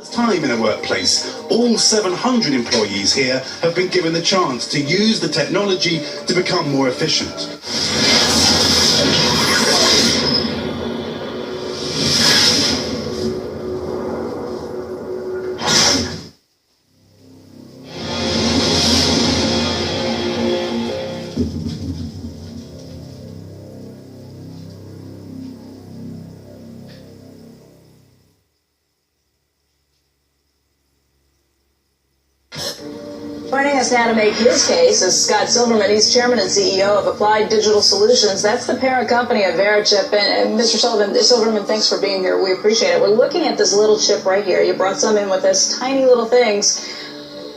Time in a workplace, all 700 employees here have been given the chance to use the technology to become more efficient. Joining us now to make his case is Scott Silverman. He's chairman and CEO of Applied Digital Solutions. That's the parent company of Verichip. And Mr. Silverman, thanks for being here. We appreciate it. We're looking at this little chip right here. You brought some in with us, tiny little things.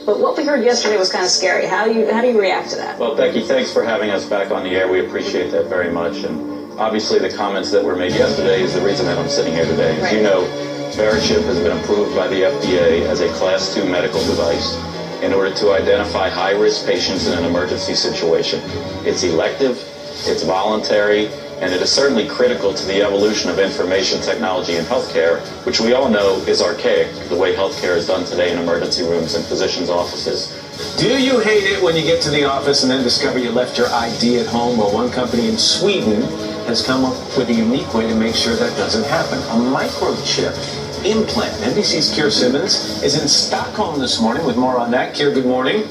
But what we heard yesterday was kind of scary. How do you react to that? Well, Becky, thanks for having us back on the air. We appreciate that very much. And obviously the comments that were made yesterday is the reason that I'm sitting here today. As you know, Verichip has been approved by the FDA as a Class 2 medical device in order to identify high-risk patients in an emergency situation. It's elective, it's voluntary, and it is certainly critical to the evolution of information technology in healthcare, which we all know is archaic, the way healthcare is done today in emergency rooms and physicians' offices. Do you hate it when you get to the office and then discover you left your ID at home? Well, one company in Sweden has come up with a unique way to make sure that doesn't happen. A microchip implant. NBC's Keir Simmons is in Stockholm this morning with more on that. Keir, good morning.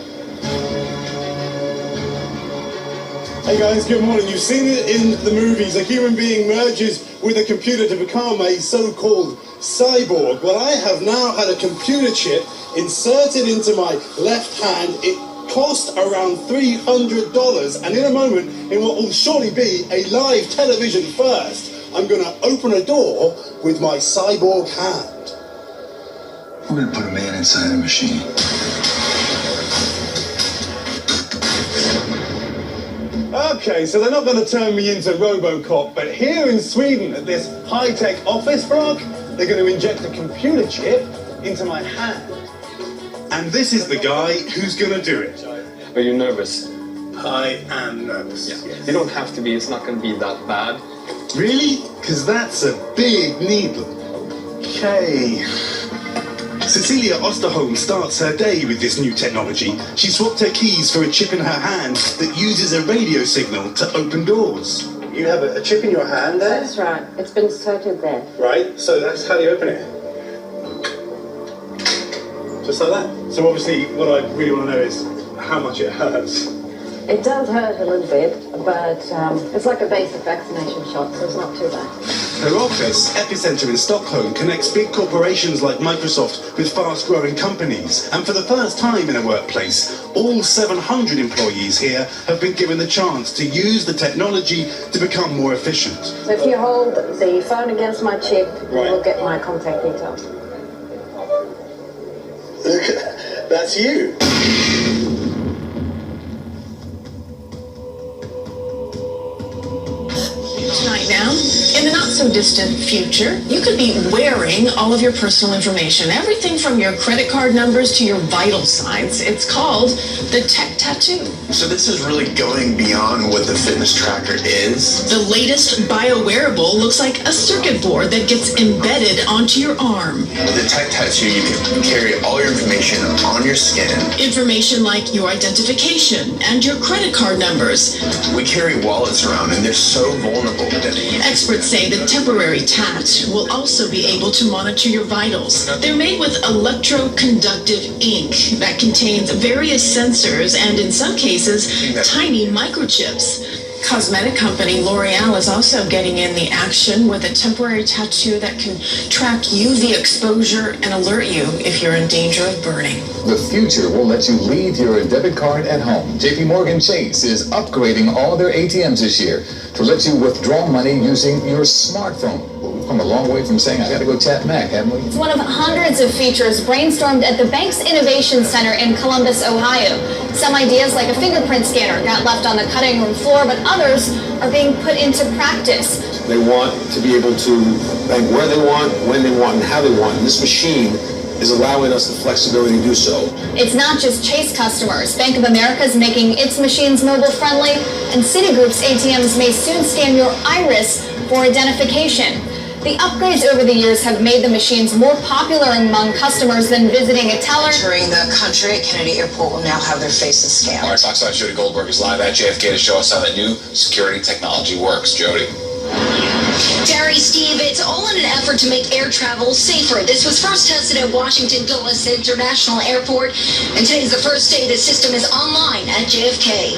Hey guys, good morning. You've seen it in the movies. A human being merges with a computer to become a so-called cyborg. Well, I have now had a computer chip inserted into my left hand. It cost around $300, and in a moment, in what will surely be a live television first, I'm going to open a door with my cyborg hand. We're going to put a man inside a machine. Okay, so they're not going to turn me into RoboCop, but here in Sweden, at this high-tech office block, they're going to inject a computer chip into my hand. And this is the guy who's going to do it. Are you nervous? I am nervous. Yeah. Yes. You don't have to be, it's not going to be that bad. Really? Because that's a big needle. Okay. Cecilia Osterholm starts her day with this new technology. She swapped her keys for a chip in her hand that uses a radio signal to open doors. You have a chip in your hand there? That's right. It's been inserted there. Right, so that's how you open it. Just like that. So obviously what I really want to know is how much it hurts. It does hurt a little bit, but it's like a basic vaccination shot, so it's not too bad. Her office, Epicenter in Stockholm, connects big corporations like Microsoft with fast-growing companies. And for the first time in a workplace, all 700 employees here have been given the chance to use the technology to become more efficient. So if you hold the phone against my chip, Right. you'll get my contact details. Look, that's you. Tonight now, in the not-so-distant future, you could be wearing all of your personal information, everything from your credit card numbers to your vital signs. It's called the tech tattoo. So this is really going beyond what the fitness tracker is. The latest bio-wearable looks like a circuit board that gets embedded onto your arm. With the tech tattoo, you can carry all your information on your skin. Information like your identification and your credit card numbers. We carry wallets around, and they're so vulnerable. Experts say the temporary tat will also be able to monitor your vitals. They're made with electroconductive ink that contains various sensors and, in some cases, tiny microchips. Cosmetic company L'Oreal is also getting in the action with a temporary tattoo that can track UV exposure and alert you if you're in danger of burning. The future will let you leave your debit card at home. JP Morgan Chase is upgrading all their ATMs this year to let you withdraw money using your smartphone. We've come a long way from saying, I gotta go tap Mac, haven't we? It's one of hundreds of features brainstormed at the bank's Innovation Center in Columbus, Ohio. Some ideas, like a fingerprint scanner, got left on the cutting room floor, but others are being put into practice. They want to be able to bank where they want, when they want, and how they want. And this machine is allowing us the flexibility to do so. It's not just Chase customers. Bank of America is making its machines mobile-friendly, and Citigroup's ATMs may soon scan your iris for identification. The upgrades over the years have made the machines more popular among customers than visiting a teller. Entering the country at Kennedy Airport will now have their faces scanned. Our Fox 5 Jody Goldberg is live at JFK to show us how that new security technology works. Jody. Terry, Steve, it's all in an effort to make air travel safer. This was first tested at Washington Dulles International Airport, and today's the first day the system is online at JFK.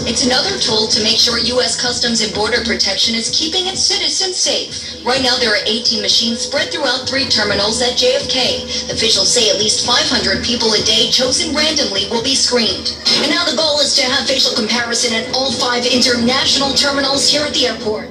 It's another tool to make sure U.S. Customs and Border Protection is keeping its citizens safe. Right now, there are 18 machines spread throughout 3 terminals at JFK. Officials say at least 500 people a day, chosen randomly, will be screened. And now the goal is to have facial comparison at all 5 international terminals here at the airport.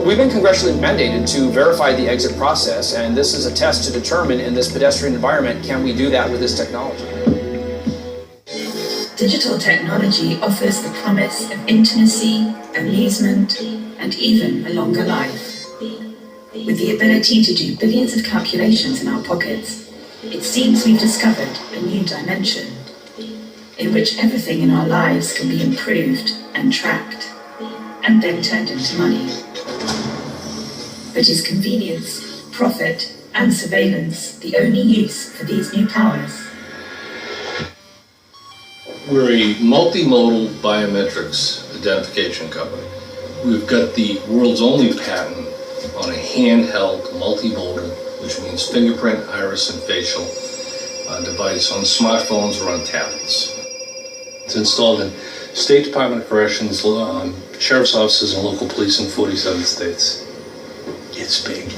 We've been congressionally mandated to verify the exit process, and this is a test to determine in this pedestrian environment, can we do that with this technology? Digital technology offers the promise of intimacy, amusement, and even a longer life. With the ability to do billions of calculations in our pockets, it seems we've discovered a new dimension in which everything in our lives can be improved and tracked, and then turned into money. But is convenience, profit, and surveillance the only use for these new powers? We're a multimodal biometrics identification company. We've got the world's only patent on a handheld multimodal, which means fingerprint, iris, and facial device on smartphones or on tablets. It's installed in State Department of Corrections, sheriff's offices, and local police in 47 states. It's big.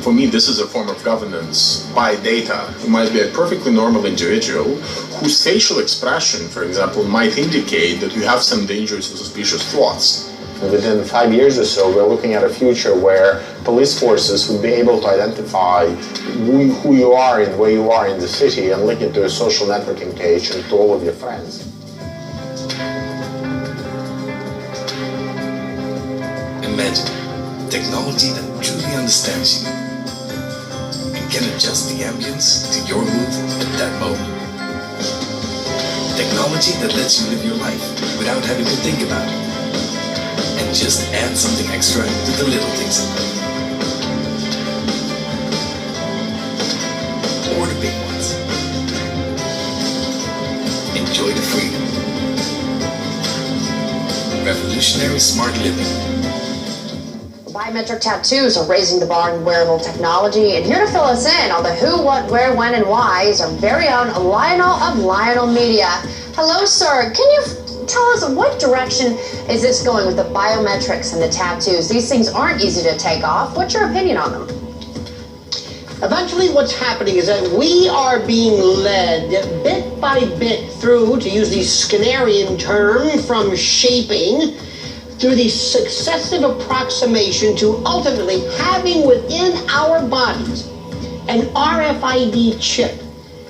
For me, this is a form of governance by data. You might be a perfectly normal individual whose facial expression, for example, might indicate that you have some dangerous or suspicious thoughts. Within 5 years or so, we're looking at a future where police forces would be able to identify who you are and where you are in the city and link it to a social networking page and to all of your friends. Imagine technology that truly understands you and can adjust the ambience to your mood at that moment. Technology that lets you live your life without having to think about it, and just add something extra to the little things in life. Or the big ones. Enjoy the freedom. Revolutionary smart living. Biometric tattoos are raising the bar in wearable technology, and here to fill us in on the who, what, where, when, and why is our very own Lionel of Lionel Media. Hello, sir. Can you tell us what direction is this going with the biometrics and the tattoos? These things aren't easy to take off. What's your opinion on them? Eventually what's happening is that we are being led bit by bit through, to use the Skinnerian term, from shaping through the successive approximation to ultimately having within our bodies an RFID chip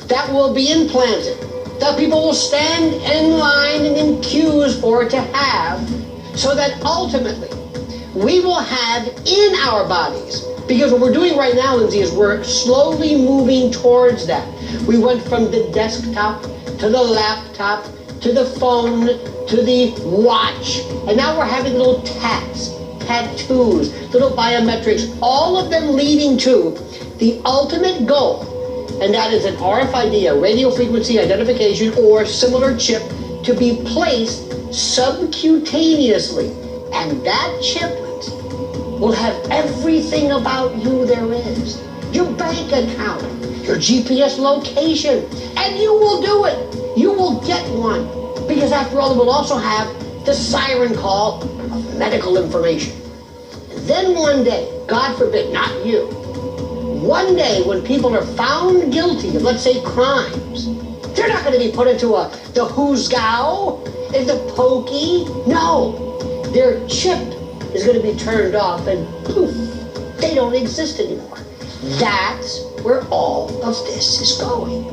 that will be implanted that people will stand in line and in queues for to have, so that ultimately we will have in our bodies. Because what we're doing right now, Lindsay, is we're slowly moving towards that. We went from the desktop to the laptop to the phone to the watch, and now we're having little tattoos, little biometrics, all of them leading to the ultimate goal, and that is an RFID, a radio frequency identification or similar chip, to be placed subcutaneously. And that chip, Lindsay, will have everything about you there is. Your bank account, your GPS location, and you will do it. You will get one. Because after all, it will also have the siren call of medical information. Then one day, God forbid, not you, one day when people are found guilty of, let's say, crimes, they're not going to be put into the Hoosgow, in the pokey. No, their chip is going to be turned off and poof, they don't exist anymore. That's where all of this is going.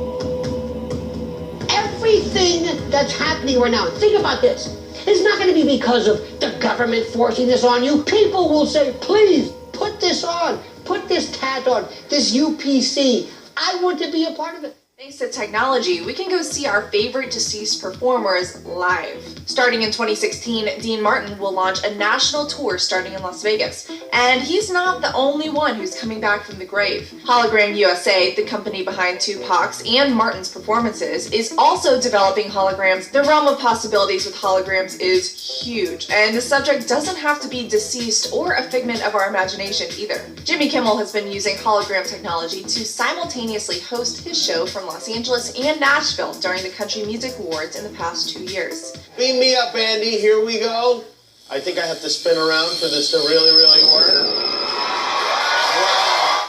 Everything that's happening right now, think about this, it's not going to be because of the government forcing this on you. People will say, please, put this on, put this tat on, this UPC. I want to be a part of it. Thanks to technology, we can go see our favorite deceased performers live. Starting in 2016, Dean Martin will launch a national tour starting in Las Vegas. And he's not the only one who's coming back from the grave. Hologram USA, the company behind Tupac's and Martin's performances, is also developing holograms. The realm of possibilities with holograms is huge, and the subject doesn't have to be deceased or a figment of our imagination either. Jimmy Kimmel has been using hologram technology to simultaneously host his show from Los Angeles and Nashville during the Country Music Awards in the past 2 years. Beam me up, Andy. Here we go. I think I have to spin around for this to really work.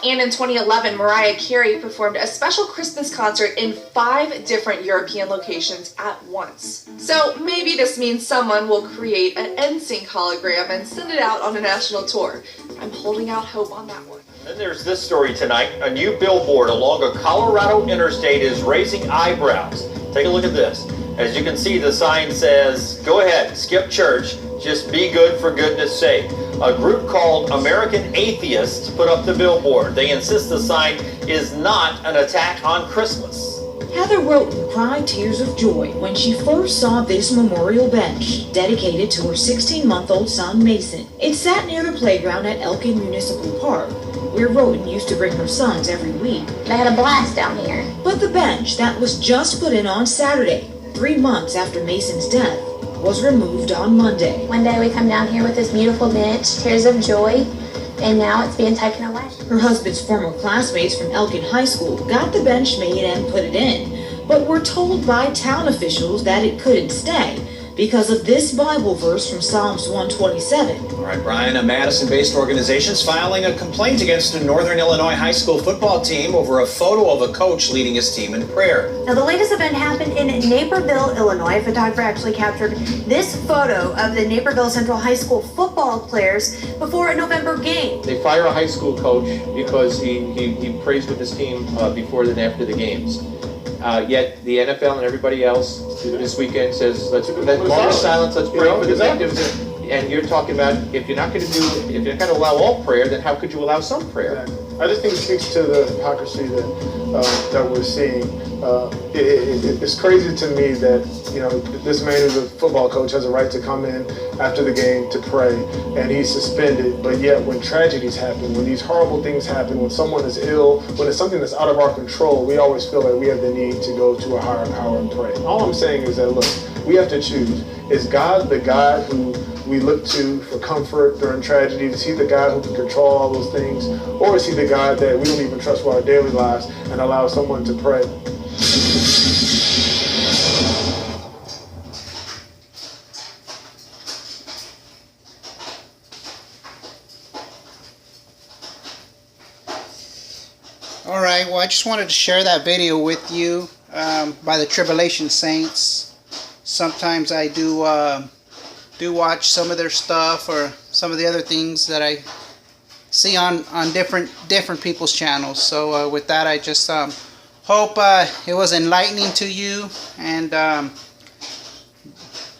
And in 2011, Mariah Carey performed a special Christmas concert in 5 different European locations at once. So maybe this means someone will create an NSYNC hologram and send it out on a national tour. I'm holding out hope on that one. Then there's this story tonight. A new billboard along a Colorado interstate is raising eyebrows. Take a look at this. As you can see, the sign says, "Go ahead, skip church, just be good for goodness sake." A group called American Atheists put up the billboard. They insist the sign is not an attack on Christmas. Heather Roten cried tears of joy when she first saw this memorial bench dedicated to her 16-month-old son, Mason. It sat near the playground at Elkin Municipal Park, where Roten used to bring her sons every week. They had a blast down here. But the bench that was just put in on Saturday, 3 months after Mason's death, was removed on Monday. One day we come down here with this beautiful bench, tears of joy, and now it's being taken away. Her husband's former classmates from Elkin High School got the bench made and put it in, but were told by town officials that it couldn't stay because of this Bible verse from Psalms 127. All right, Brian, a Madison-based organization is filing a complaint against a Northern Illinois high school football team over a photo of a coach leading his team in prayer. Now, the latest event happened in Naperville, Illinois. A photographer actually captured this photo of the Naperville Central High School football players before a November game. They fire a high school coach because he prays with his team before and after the games. Yet the NFL and everybody else this weekend says, let's silence, let's pray for the victims. And you're talking about if you're not going to allow all prayer, then how could you allow some prayer? I just think it speaks to the hypocrisy that we're seeing. It's crazy to me that this man who's a football coach has a right to come in after the game to pray, and he's suspended. But yet, when tragedies happen, when these horrible things happen, when someone is ill, when it's something that's out of our control, we always feel like we have the need to go to a higher power and pray. All I'm saying is that, look, we have to choose. Is God the God who we look to for comfort during tragedies? Is he the God who can control all those things? Or is he the God that we don't even trust for our daily lives and allow someone to pray? All right, well, I just wanted to share that video with you by the Tribulation Saints. Sometimes I do watch some of their stuff or some of the other things that I see on different people's channels. So with that, I just Hope it was enlightening to you, and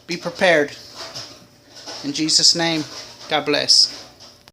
be prepared. In Jesus' name, God bless.